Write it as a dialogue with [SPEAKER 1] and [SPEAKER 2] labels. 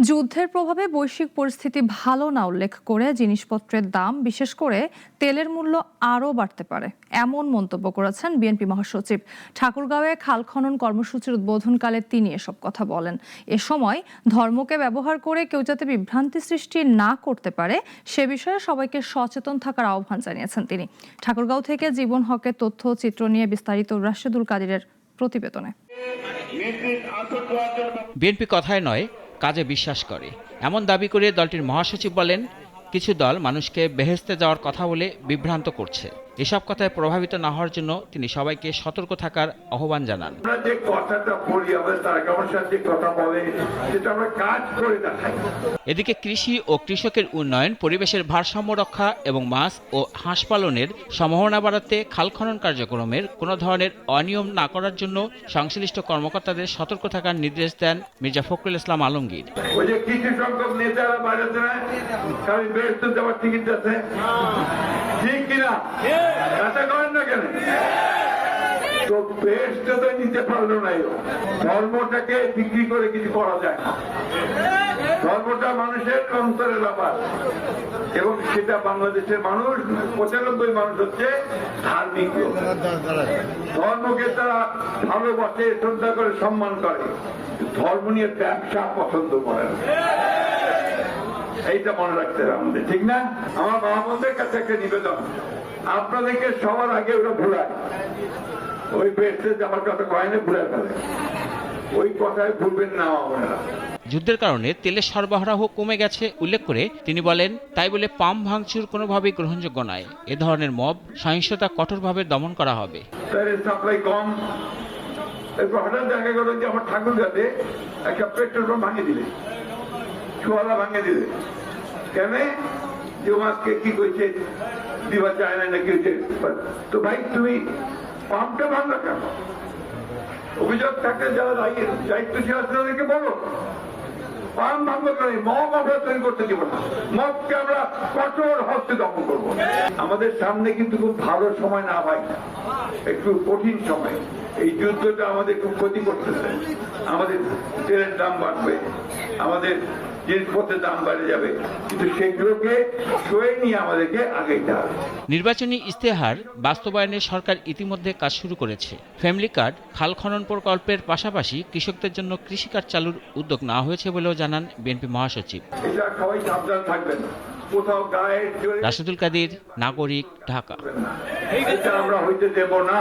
[SPEAKER 1] যুদ্ধের প্রভাবে বৈশ্বিক পরিস্থিতি ভালো না উল্লেখ করে জিনিসপত্রের দাম বিশেষ করে তেলের মূল্য আরও বাড়তে পারে এমন মন্তব্য করেছেন বিএনপি মহাসচিব। ঠাকুরগাঁওয়ে খাল খনন কর্মসূচির উদ্বোধনকালে তিনি এসব কথা বলেন। এ সময় ধর্মকে ব্যবহার করে কেউ যাতে বিভ্রান্তি সৃষ্টি না করতে পারে সে বিষয়ে সবাইকে সচেতন থাকার আহ্বান জানিয়েছেন তিনি। ঠাকুরগাঁও থেকে জীবন হকের তথ্য চিত্র নিয়ে বিস্তারিত রাশেদুল কাদিরের প্রতিবেদনে।
[SPEAKER 2] বিএনপি কথায় নয় কাজে বিশ্বাস করে এমন দাবি করে দলটির মহাসচিব বলেন, কিছু দল মানুষকে বেহেশতে যাওয়ার কথা বলে বিভ্রান্ত করছে। এসব কথায় প্রভাবিত না হওয়ার জন্য তিনি সবাইকে সতর্ক থাকার আহ্বান জানান। এদিকে কৃষি ও কৃষকের উন্নয়ন, পরিবেশের ভারসাম্য রক্ষা এবং মাছ ও হাঁস পালনের সম্ভাবনা বাড়াতে খাল খনন কার্যক্রমের কোনো ধরনের অনিয়ম না করার জন্য সংশ্লিষ্ট কর্মকর্তাদের সতর্ক থাকার নির্দেশ দেন মির্জা ফখরুল ইসলাম আলমগীর।
[SPEAKER 3] ধর্মটাকে বিক্রি করে কিছু করা যায় না। ধর্মটা মানুষের অন্তরের ব্যাপার এবং সেটা বাংলাদেশের মানুষ 95% মানুষ হচ্ছে ধার্মিক। ধর্মকে তারা ভালোবাসে, শ্রদ্ধা করে, সম্মান করে। ধর্ম নিয়ে ব্যবসা পছন্দ করে না। এইটা মনে রাখতে হবে আমাদের, ঠিক না? আমার মহামন্ত্রের কাছে একটা নিবেদন, আপনাদেরকে সবার আগে ওরা ভুলায়, ওই বেশে যাওয়ার কথা কয় না, ভুলে ফেলে। ওই কথায় ভুলবেন না আপনারা।
[SPEAKER 2] যুদ্ধের কারণে তেলের সরবরাহ কমে গেছে উল্লেখ করে তিনি বলেন, তাই বলে পাম্প ভাঙচুর কোনোভাবেই গ্রহণযোগ্য নয়। এ ধরনের মব সহিংসতা কঠোরভাবে দমন করা হবে।
[SPEAKER 3] সাপ্লাই কম, এরপর হঠাৎ দেখা গেল যে আমার ঠাকুরগাঁতে একটা পেট্রোল পাম্প ভাঙিয়ে দিলে, ছোয়ালা ভাঙিয়ে দিলে। কেন? যে মাছকে কি করছে দিবা চায় না নাকি হচ্ছে। তো ভাই তুমি পাম্পটা ভাঙলো কেন? অভিযোগ থাকলে যারা দায়িত্বশীল আছে তাদেরকে বলো, পাম্প ভাঙবো কেন? মগ আমরা তৈরি করতে দিব না, মগকে আমরা কঠোর হস্তে দমন করবো। আমাদের সামনে কিন্তু খুব ভালো সময় না ভাই, একটু কঠিন সময়। এই যুদ্ধটা আমাদের খুব ক্ষতি করতেছে। আমাদের তেলের দাম বাড়বে, আমাদের জিনিসপত্রের দাম বেড়ে যাবে, কিন্তু সেগুলোকে সয়ে নিয়ে আমাদেরকে আগাইতে হবে।
[SPEAKER 2] নির্বাচনী ইস্তেহার বাস্তবায়নে সরকার ইতিমধ্যে কাজ শুরু করেছে। ফ্যামিলি কার্ড, খাল খনন প্রকল্পের পাশাপাশি কৃষকদের জন্য কৃষি কার্ড চালুর উদ্যোগ নেওয়া হয়েছে বলেও জানান বিএনপি মহাসচিব।
[SPEAKER 3] সবাই সাবধান থাকবেন, কোথাও গায়ে
[SPEAKER 2] রাশেদুল কাদির, নাগরিক, ঢাকা।
[SPEAKER 3] এটা আমরা হইতে দেব না।